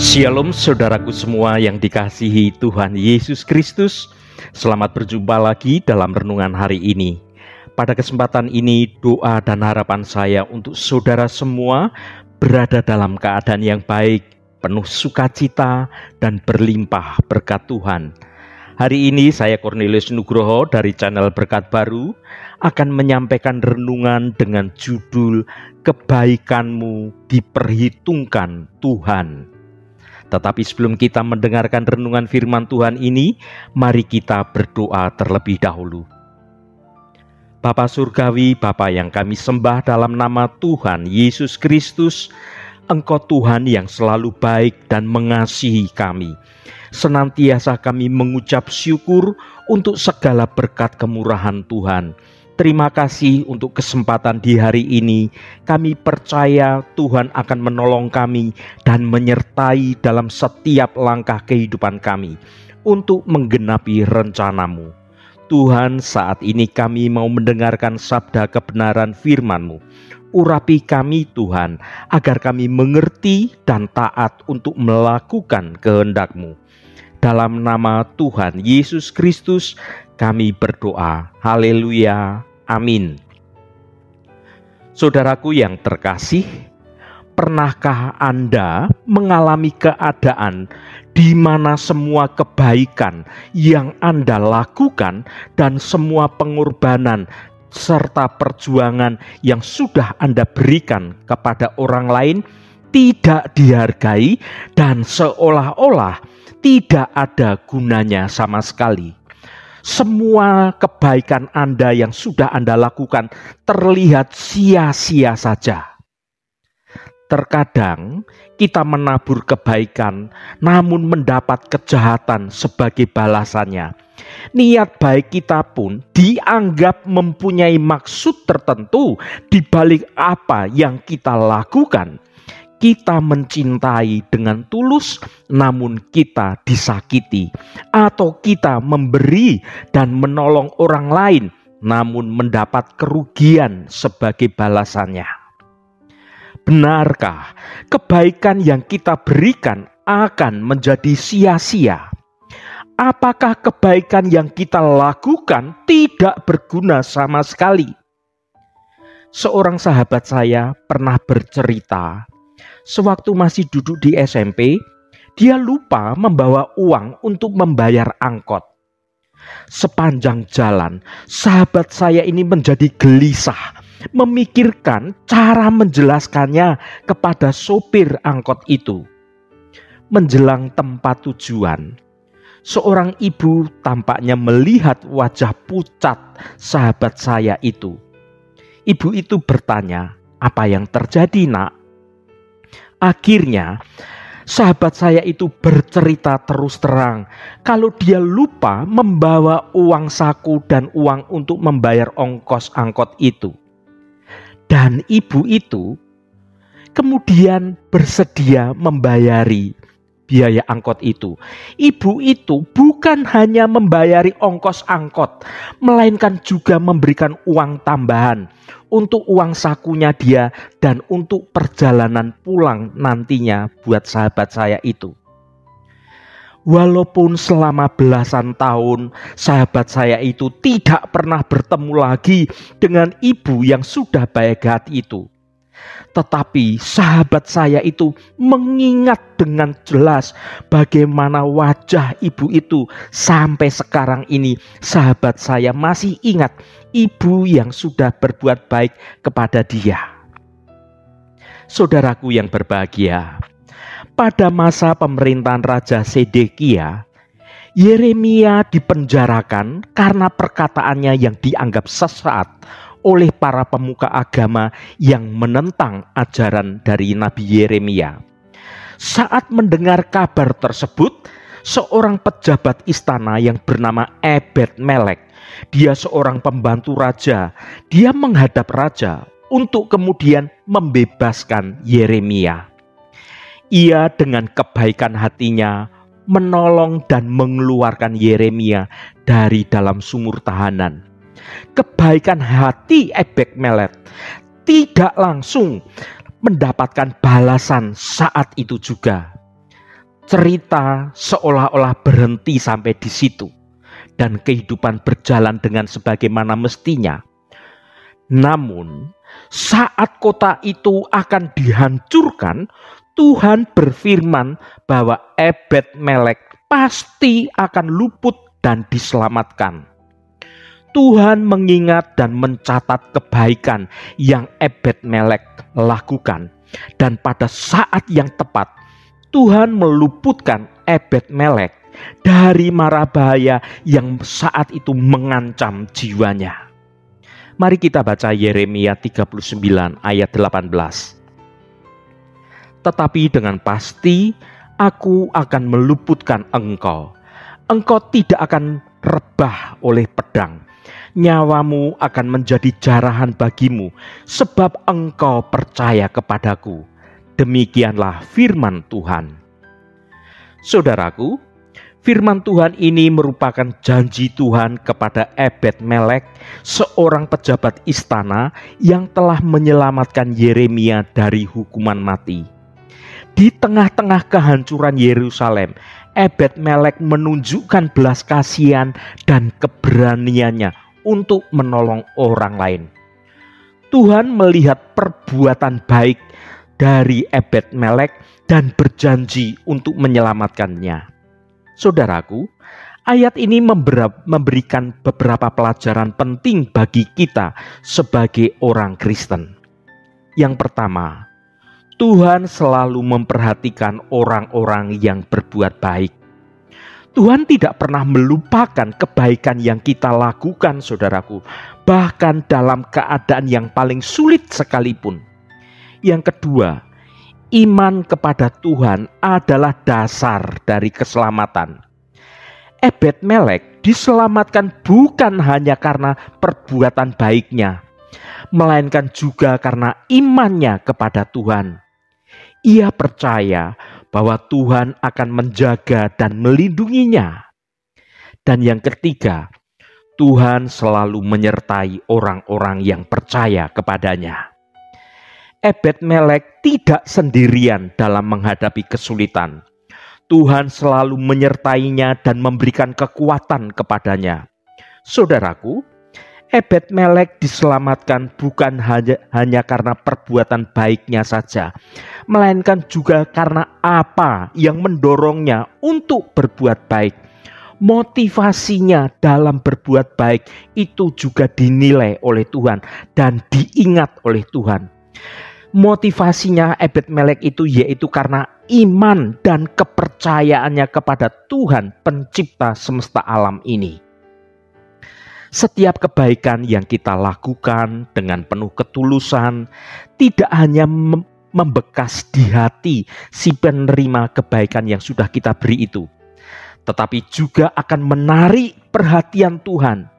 Shalom saudaraku semua yang dikasihi Tuhan Yesus Kristus. Selamat berjumpa lagi dalam renungan hari ini. Pada kesempatan ini doa dan harapan saya untuk saudara semua berada dalam keadaan yang baik, penuh sukacita dan berlimpah berkat Tuhan. Hari ini saya Cornelius Nugroho dari channel Berkat Baru akan menyampaikan renungan dengan judul Kebaikanmu Diperhitungkan Tuhan. Tetapi sebelum kita mendengarkan renungan firman Tuhan ini, mari kita berdoa terlebih dahulu. Bapa Surgawi, Bapa yang kami sembah dalam nama Tuhan Yesus Kristus, Engkau Tuhan yang selalu baik dan mengasihi kami. Senantiasa kami mengucap syukur untuk segala berkat kemurahan Tuhan. Terima kasih untuk kesempatan di hari ini. Kami percaya Tuhan akan menolong kami dan menyertai dalam setiap langkah kehidupan kami untuk menggenapi rencana-Mu. Tuhan, saat ini kami mau mendengarkan sabda kebenaran firman-Mu. Urapi kami Tuhan, agar kami mengerti dan taat untuk melakukan kehendak-Mu. Dalam nama Tuhan Yesus Kristus kami berdoa. Haleluya. Amin. Saudaraku yang terkasih, pernahkah Anda mengalami keadaan di mana semua kebaikan yang Anda lakukan dan semua pengorbanan serta perjuangan yang sudah Anda berikan kepada orang lain tidak dihargai dan seolah-olah tidak ada gunanya sama sekali? Semua kebaikan Anda yang sudah Anda lakukan terlihat sia-sia saja. Terkadang kita menabur kebaikan namun mendapat kejahatan sebagai balasannya. Niat baik kita pun dianggap mempunyai maksud tertentu di balik apa yang kita lakukan. Kita mencintai dengan tulus, namun kita disakiti. Atau kita memberi dan menolong orang lain, namun mendapat kerugian sebagai balasannya. Benarkah kebaikan yang kita berikan akan menjadi sia-sia? Apakah kebaikan yang kita lakukan tidak berguna sama sekali? Seorang sahabat saya pernah bercerita, sewaktu masih duduk di SMP, dia lupa membawa uang untuk membayar angkot. Sepanjang jalan, sahabat saya ini menjadi gelisah, memikirkan cara menjelaskannya kepada sopir angkot itu. Menjelang tempat tujuan, seorang ibu tampaknya melihat wajah pucat sahabat saya itu. Ibu itu bertanya, "Apa yang terjadi, Nak?" Akhirnya, sahabat saya itu bercerita terus terang kalau dia lupa membawa uang saku dan uang untuk membayar ongkos angkot itu. Dan ibu itu kemudian bersedia membayari biaya angkot itu. Ibu itu bukan hanya membayari ongkos angkot, melainkan juga memberikan uang tambahan untuk uang sakunya dia dan untuk perjalanan pulang nantinya buat sahabat saya itu. Walaupun selama belasan tahun sahabat saya itu tidak pernah bertemu lagi dengan ibu yang sudah baik hati itu, tetapi sahabat saya itu mengingat dengan jelas bagaimana wajah ibu itu. Sampai sekarang ini sahabat saya masih ingat ibu yang sudah berbuat baik kepada dia. Saudaraku yang berbahagia, pada masa pemerintahan Raja Sedekia, Yeremia dipenjarakan karena perkataannya yang dianggap sesat oleh para pemuka agama yang menentang ajaran dari Nabi Yeremia. Saat mendengar kabar tersebut, seorang pejabat istana yang bernama Ebed-Melek, dia seorang pembantu raja, dia menghadap raja untuk kemudian membebaskan Yeremia. Ia dengan kebaikan hatinya menolong dan mengeluarkan Yeremia dari dalam sumur tahanan. Kebaikan hati Ebed-Melek tidak langsung mendapatkan balasan saat itu juga. cerita seolah-olah berhenti sampai di situ dan kehidupan berjalan dengan sebagaimana mestinya. Namun, saat kota itu akan dihancurkan, Tuhan berfirman bahwa Ebed-Melek pasti akan luput dan diselamatkan. Tuhan mengingat dan mencatat kebaikan yang Ebed-Melek lakukan, dan pada saat yang tepat Tuhan meluputkan Ebed-Melek dari mara bahaya yang saat itu mengancam jiwanya. Mari kita baca Yeremia 39 ayat 18. Tetapi dengan pasti aku akan meluputkan engkau. Engkau tidak akan rebah oleh pedang. Nyawamu akan menjadi jarahan bagimu, sebab engkau percaya kepadaku. Demikianlah firman Tuhan. Saudaraku, firman Tuhan ini merupakan janji Tuhan kepada Ebed-Melek, seorang pejabat istana yang telah menyelamatkan Yeremia dari hukuman mati. Di tengah-tengah kehancuran Yerusalem, Ebed-Melek menunjukkan belas kasihan dan keberaniannya untuk menolong orang lain. Tuhan melihat perbuatan baik dari Ebed-Melek dan berjanji untuk menyelamatkannya. Saudaraku, ayat ini memberikan beberapa pelajaran penting bagi kita sebagai orang Kristen. Yang pertama, Tuhan selalu memperhatikan orang-orang yang berbuat baik. Tuhan tidak pernah melupakan kebaikan yang kita lakukan, saudaraku, bahkan dalam keadaan yang paling sulit sekalipun. Yang kedua, iman kepada Tuhan adalah dasar dari keselamatan. Ebed-Melek diselamatkan bukan hanya karena perbuatan baiknya, melainkan juga karena imannya kepada Tuhan. Ia percaya bahwa Tuhan akan menjaga dan melindunginya. Dan yang ketiga, Tuhan selalu menyertai orang-orang yang percaya kepadanya. Ebed-Melek tidak sendirian dalam menghadapi kesulitan. Tuhan selalu menyertainya dan memberikan kekuatan kepadanya. Saudaraku, Ebed-Melek diselamatkan bukan hanya karena perbuatan baiknya saja, melainkan juga karena apa yang mendorongnya untuk berbuat baik. Motivasinya dalam berbuat baik itu juga dinilai oleh Tuhan dan diingat oleh Tuhan. Motivasinya Ebed-Melek itu yaitu karena iman dan kepercayaannya kepada Tuhan pencipta semesta alam ini. Setiap kebaikan yang kita lakukan dengan penuh ketulusan tidak hanya membekas di hati si penerima kebaikan yang sudah kita beri itu, tetapi juga akan menarik perhatian Tuhan.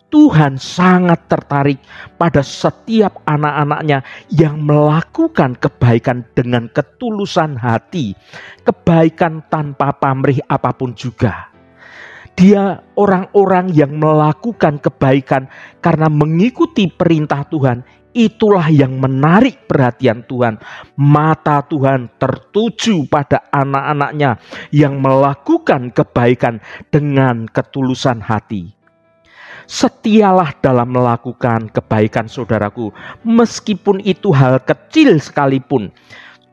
Tuhan sangat tertarik pada setiap anak-anaknya yang melakukan kebaikan dengan ketulusan hati, kebaikan tanpa pamrih apapun juga. Dia orang-orang yang melakukan kebaikan karena mengikuti perintah Tuhan, itulah yang menarik perhatian Tuhan. Mata Tuhan tertuju pada anak-anaknya yang melakukan kebaikan dengan ketulusan hati. Setialah dalam melakukan kebaikan, saudaraku, meskipun itu hal kecil sekalipun.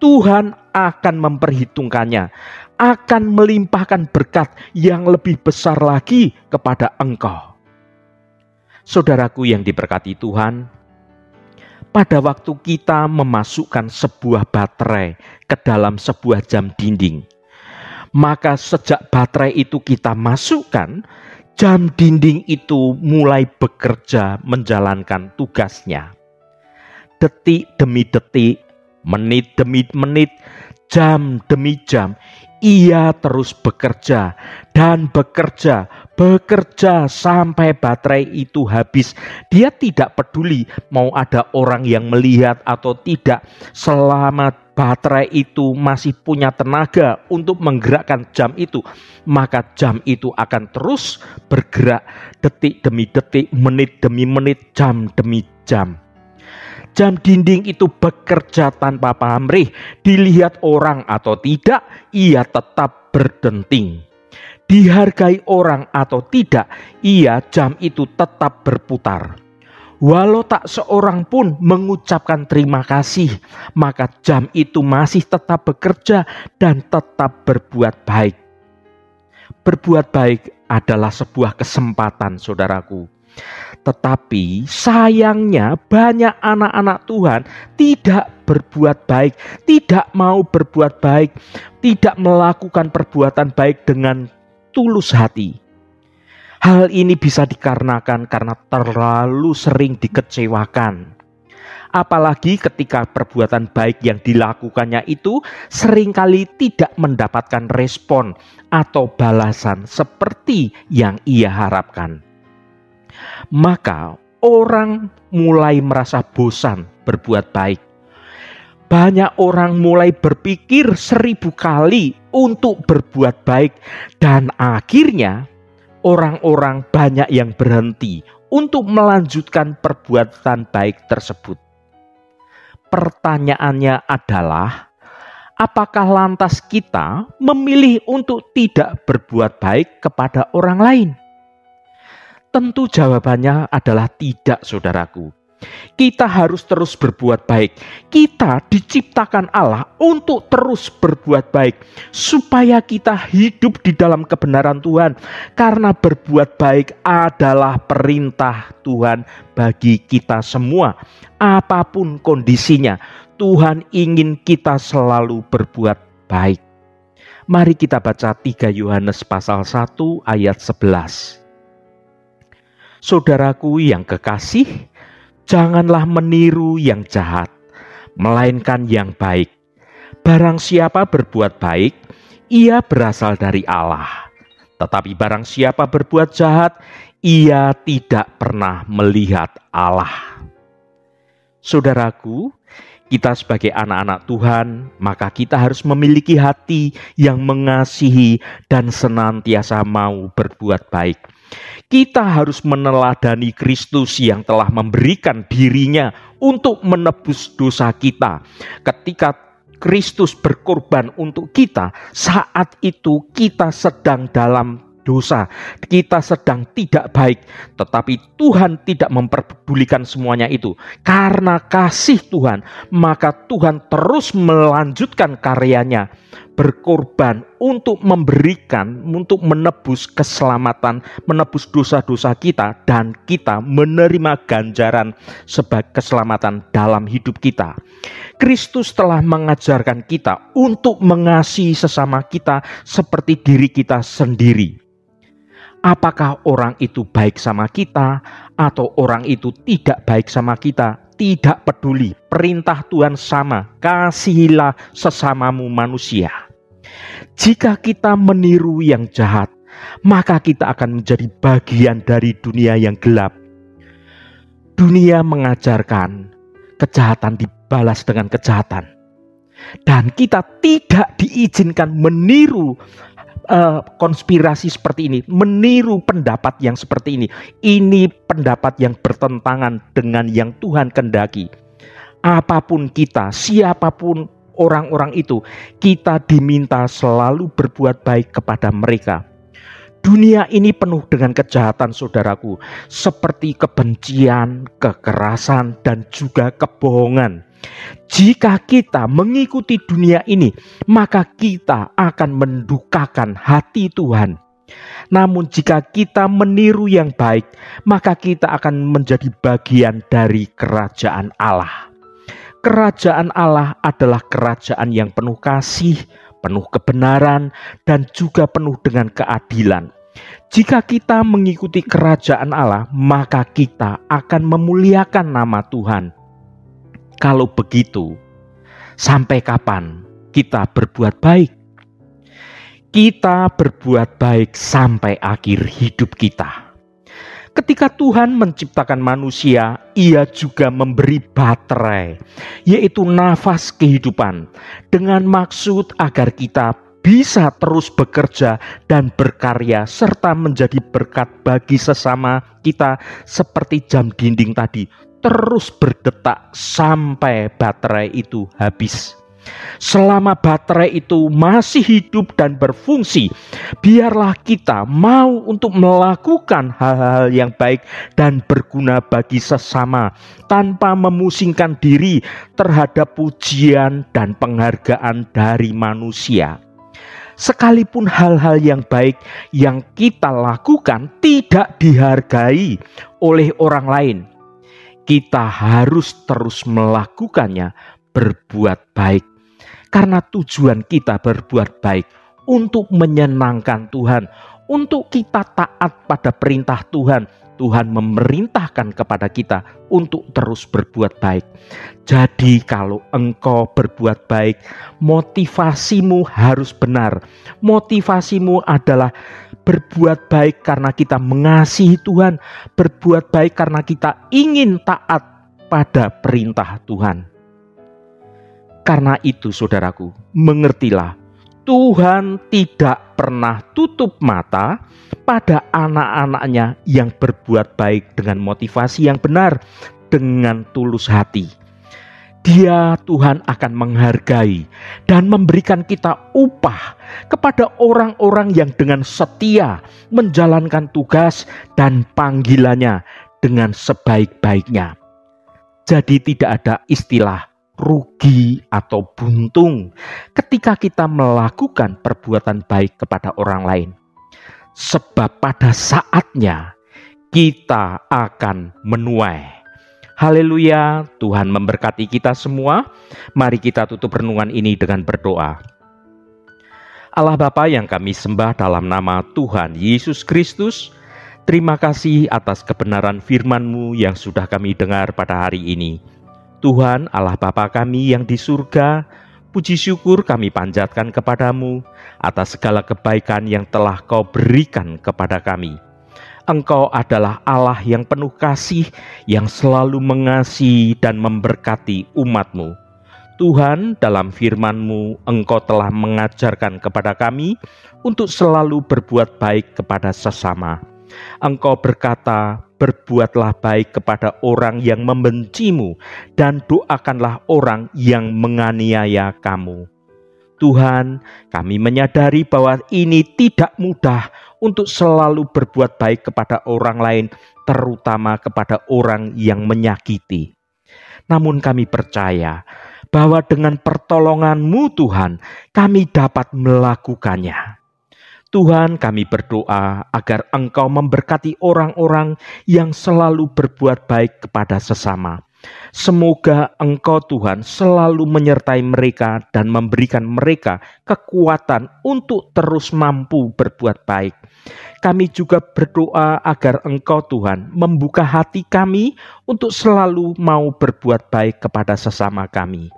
Tuhan akan memperhitungkannya, akan melimpahkan berkat yang lebih besar lagi kepada engkau. Saudaraku yang diberkati Tuhan, pada waktu kita memasukkan sebuah baterai ke dalam sebuah jam dinding, maka sejak baterai itu kita masukkan, jam dinding itu mulai bekerja menjalankan tugasnya. Detik demi detik, menit demi menit, jam demi jam, ia terus bekerja dan bekerja sampai baterai itu habis. Dia tidak peduli mau ada orang yang melihat atau tidak, selama baterai itu masih punya tenaga untuk menggerakkan jam itu, maka jam itu akan terus bergerak detik demi detik, menit demi menit, jam demi jam. Jam dinding itu bekerja tanpa pamrih, dilihat orang atau tidak, ia tetap berdenting. Dihargai orang atau tidak, jam itu tetap berputar. Walau tak seorang pun mengucapkan terima kasih, maka jam itu masih tetap bekerja dan tetap berbuat baik. Berbuat baik adalah sebuah kesempatan, saudaraku. Tetapi sayangnya banyak anak-anak Tuhan tidak berbuat baik, tidak mau berbuat baik, tidak melakukan perbuatan baik dengan tulus hati. Hal ini bisa dikarenakan karena terlalu sering dikecewakan. Apalagi ketika perbuatan baik yang dilakukannya itu seringkali tidak mendapatkan respon atau balasan seperti yang ia harapkan. Maka orang mulai merasa bosan berbuat baik. Banyak orang mulai berpikir 1000 kali untuk berbuat baik dan akhirnya orang-orang banyak yang berhenti untuk melanjutkan perbuatan baik tersebut. Pertanyaannya adalah, apakah lantas kita memilih untuk tidak berbuat baik kepada orang lain? Tentu jawabannya adalah tidak, saudaraku. Kita harus terus berbuat baik. Kita diciptakan Allah untuk terus berbuat baik, supaya kita hidup di dalam kebenaran Tuhan. Karena berbuat baik adalah perintah Tuhan bagi kita semua. Apapun kondisinya, Tuhan ingin kita selalu berbuat baik. Mari kita baca 3 Yohanes pasal 1 ayat 11. Saudaraku yang kekasih, janganlah meniru yang jahat, melainkan yang baik. Barang siapa berbuat baik, ia berasal dari Allah. Tetapi barang siapa berbuat jahat, ia tidak pernah melihat Allah. Saudaraku, kita sebagai anak-anak Tuhan, maka kita harus memiliki hati yang mengasihi dan senantiasa mau berbuat baik. Kita harus meneladani Kristus yang telah memberikan dirinya untuk menebus dosa kita. Ketika Kristus berkorban untuk kita, saat itu kita sedang dalam dosa, kita sedang tidak baik, tetapi Tuhan tidak memperdulikan semuanya itu. Karena kasih Tuhan, maka Tuhan terus melanjutkan karyanya, berkorban untuk memberikan, untuk menebus keselamatan, menebus dosa-dosa kita, dan kita menerima ganjaran sebagai keselamatan dalam hidup kita. Kristus telah mengajarkan kita untuk mengasihi sesama kita seperti diri kita sendiri. Apakah orang itu baik sama kita atau orang itu tidak baik sama kita, tidak peduli. Perintah Tuhan sama, kasihilah sesamamu manusia. Jika kita meniru yang jahat, maka kita akan menjadi bagian dari dunia yang gelap. Dunia mengajarkan kejahatan dibalas dengan kejahatan. Dan kita tidak diizinkan meniru konspirasi seperti ini, meniru pendapat yang seperti ini. Ini pendapat yang bertentangan dengan yang Tuhan kehendaki. Apapun kita, siapapun orang-orang itu, kita diminta selalu berbuat baik kepada mereka. Dunia ini penuh dengan kejahatan, saudaraku, seperti kebencian, kekerasan, dan juga kebohongan. Jika kita mengikuti dunia ini, maka kita akan mendukakan hati Tuhan. Namun jika kita meniru yang baik, maka kita akan menjadi bagian dari kerajaan Allah. Kerajaan Allah adalah kerajaan yang penuh kasih, penuh kebenaran, dan juga penuh dengan keadilan. Jika kita mengikuti kerajaan Allah, maka kita akan memuliakan nama Tuhan. Kalau begitu, sampai kapan kita berbuat baik? Kita berbuat baik sampai akhir hidup kita. Ketika Tuhan menciptakan manusia, Ia juga memberi baterai, yaitu nafas kehidupan, dengan maksud agar kita bisa terus bekerja dan berkarya serta menjadi berkat bagi sesama kita seperti jam dinding tadi. terus berdetak sampai baterai itu habis. Selama baterai itu masih hidup dan berfungsi, biarlah kita mau untuk melakukan hal-hal yang baik dan berguna bagi sesama tanpa memusingkan diri terhadap pujian dan penghargaan dari manusia. Sekalipun hal-hal yang baik yang kita lakukan tidak dihargai oleh orang lain, kita harus terus melakukannya, berbuat baik. Karena tujuan kita berbuat baik untuk menyenangkan Tuhan, untuk kita taat pada perintah Tuhan. Tuhan memerintahkan kepada kita untuk terus berbuat baik. Jadi kalau engkau berbuat baik, motivasimu harus benar. Motivasimu adalah berbuat baik karena kita mengasihi Tuhan, berbuat baik karena kita ingin taat pada perintah Tuhan. Karena itu saudaraku, mengertilah, Tuhan tidak pernah tutup mata pada anak-anaknya yang berbuat baik dengan motivasi yang benar, dengan tulus hati. Dia, Tuhan, akan menghargai dan memberikan kita upah kepada orang-orang yang dengan setia menjalankan tugas dan panggilannya dengan sebaik-baiknya. Jadi tidak ada istilah rugi atau buntung ketika kita melakukan perbuatan baik kepada orang lain. Sebab pada saatnya kita akan menuai. Haleluya, Tuhan memberkati kita semua. Mari kita tutup renungan ini dengan berdoa. Allah Bapa yang kami sembah dalam nama Tuhan Yesus Kristus, terima kasih atas kebenaran firman-Mu yang sudah kami dengar pada hari ini. Tuhan Allah Bapa kami yang di surga, puji syukur kami panjatkan kepadamu atas segala kebaikan yang telah Kau berikan kepada kami. Engkau adalah Allah yang penuh kasih, yang selalu mengasihi dan memberkati umat-Mu. Tuhan, dalam firman-Mu, Engkau telah mengajarkan kepada kami untuk selalu berbuat baik kepada sesama. Engkau berkata, berbuatlah baik kepada orang yang membencimu dan doakanlah orang yang menganiaya kamu. Tuhan, kami menyadari bahwa ini tidak mudah untuk selalu berbuat baik kepada orang lain, terutama kepada orang yang menyakiti. Namun kami percaya bahwa dengan pertolongan-Mu Tuhan, kami dapat melakukannya. Tuhan, kami berdoa agar Engkau memberkati orang-orang yang selalu berbuat baik kepada sesama. Semoga Engkau Tuhan selalu menyertai mereka dan memberikan mereka kekuatan untuk terus mampu berbuat baik. Kami juga berdoa agar Engkau Tuhan membuka hati kami untuk selalu mau berbuat baik kepada sesama kami.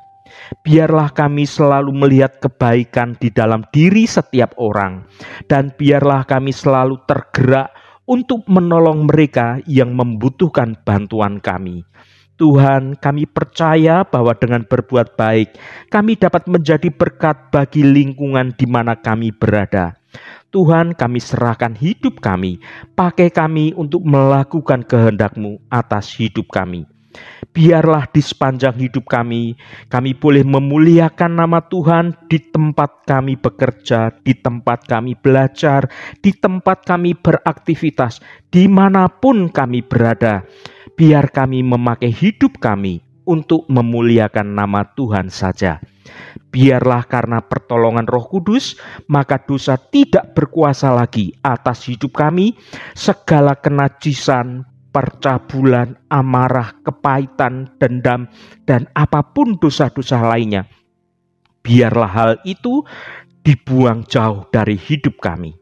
Biarlah kami selalu melihat kebaikan di dalam diri setiap orang, dan biarlah kami selalu tergerak untuk menolong mereka yang membutuhkan bantuan kami. Tuhan, kami percaya bahwa dengan berbuat baik, kami dapat menjadi berkat bagi lingkungan di mana kami berada. Tuhan, kami serahkan hidup kami, pakai kami untuk melakukan kehendak-Mu atas hidup kami. Biarlah di sepanjang hidup kami boleh memuliakan nama Tuhan di tempat kami bekerja, di tempat kami belajar, di tempat kami beraktivitas, dimanapun kami berada. Biar kami memakai hidup kami untuk memuliakan nama Tuhan saja. Biarlah karena pertolongan Roh Kudus, maka dosa tidak berkuasa lagi atas hidup kami, segala kenajisan, percabulan, amarah, kepahitan, dendam, dan apapun dosa-dosa lainnya. Biarlah hal itu dibuang jauh dari hidup kami,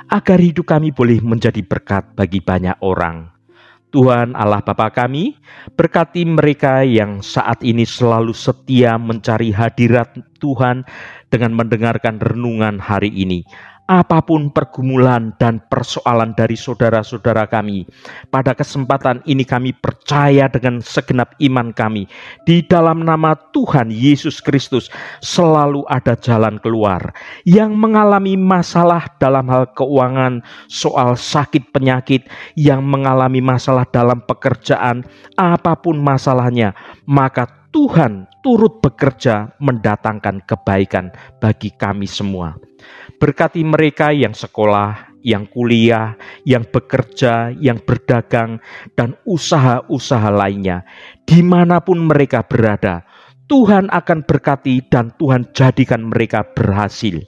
agar hidup kami boleh menjadi berkat bagi banyak orang. Tuhan Allah Bapa kami, berkati mereka yang saat ini selalu setia mencari hadirat Tuhan dengan mendengarkan renungan hari ini. apapun pergumulan dan persoalan dari saudara-saudara kami. Pada kesempatan ini kami percaya dengan segenap iman kami, di dalam nama Tuhan Yesus Kristus selalu ada jalan keluar. Yang mengalami masalah dalam hal keuangan, soal sakit penyakit, yang mengalami masalah dalam pekerjaan, apapun masalahnya, maka Tuhan turut bekerja mendatangkan kebaikan bagi kami semua. Berkati mereka yang sekolah, yang kuliah, yang bekerja, yang berdagang, dan usaha-usaha lainnya. Dimanapun mereka berada, Tuhan akan berkati dan Tuhan jadikan mereka berhasil.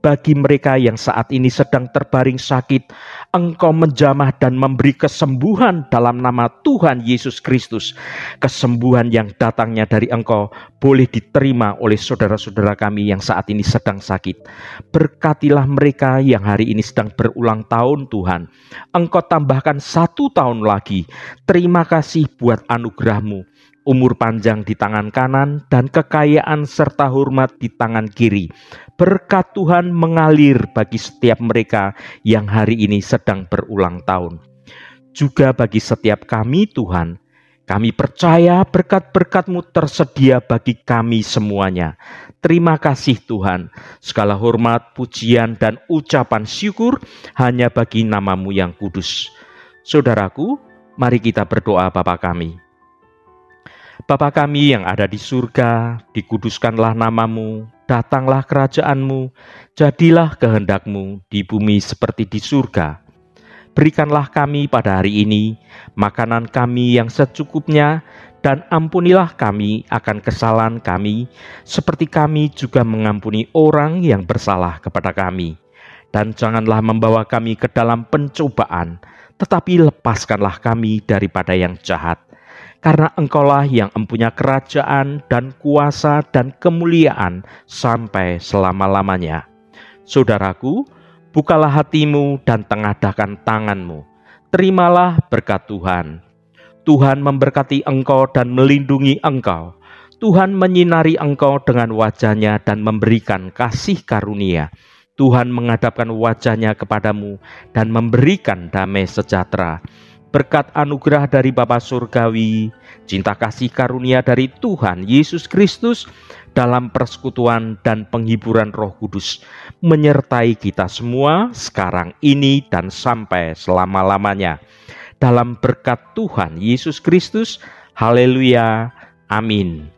Bagi mereka yang saat ini sedang terbaring sakit, Engkau menjamah dan memberi kesembuhan dalam nama Tuhan Yesus Kristus. Kesembuhan yang datangnya dari Engkau boleh diterima oleh saudara-saudara kami yang saat ini sedang sakit. Berkatilah mereka yang hari ini sedang berulang tahun Tuhan. Engkau tambahkan 1 tahun lagi. Terima kasih buat anugerah-Mu. Umur panjang di tangan kanan dan kekayaan serta hormat di tangan kiri. Berkat Tuhan mengalir bagi setiap mereka yang hari ini sedang berulang tahun. Juga bagi setiap kami Tuhan, kami percaya berkat-berkat-Mu tersedia bagi kami semuanya. Terima kasih Tuhan, segala hormat, pujian, dan ucapan syukur hanya bagi nama-Mu yang kudus. Saudaraku, mari kita berdoa Bapa kami. Bapa kami yang ada di surga, dikuduskanlah nama-Mu, datanglah kerajaan-Mu, jadilah kehendak-Mu di bumi seperti di surga. Berikanlah kami pada hari ini makanan kami yang secukupnya, dan ampunilah kami akan kesalahan kami, seperti kami juga mengampuni orang yang bersalah kepada kami. Dan janganlah membawa kami ke dalam pencobaan, tetapi lepaskanlah kami daripada yang jahat. Karena Engkaulah yang empunya kerajaan dan kuasa dan kemuliaan sampai selama-lamanya. Saudaraku, bukalah hatimu dan tengadahkan tanganmu. Terimalah berkat Tuhan. Tuhan memberkati engkau dan melindungi engkau. Tuhan menyinari engkau dengan wajah-Nya dan memberikan kasih karunia. Tuhan menghadapkan wajah-Nya kepadamu dan memberikan damai sejahtera. Berkat anugerah dari Bapa Surgawi, cinta kasih karunia dari Tuhan Yesus Kristus, dalam persekutuan dan penghiburan Roh Kudus, menyertai kita semua sekarang ini dan sampai selama-lamanya. Dalam berkat Tuhan Yesus Kristus, haleluya, amin.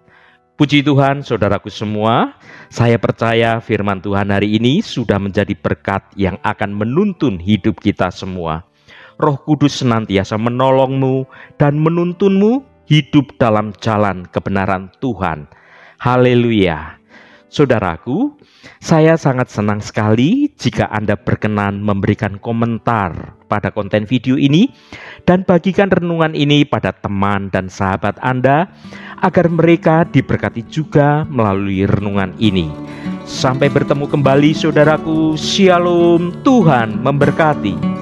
Puji Tuhan, saudaraku semua, saya percaya firman Tuhan hari ini sudah menjadi berkat yang akan menuntun hidup kita semua. Roh Kudus senantiasa menolongmu dan menuntunmu hidup dalam jalan kebenaran Tuhan. Haleluya. Saudaraku, saya sangat senang sekali jika Anda berkenan memberikan komentar pada konten video ini dan bagikan renungan ini pada teman dan sahabat Anda agar mereka diberkati juga melalui renungan ini. Sampai bertemu kembali saudaraku, Shalom, Tuhan memberkati.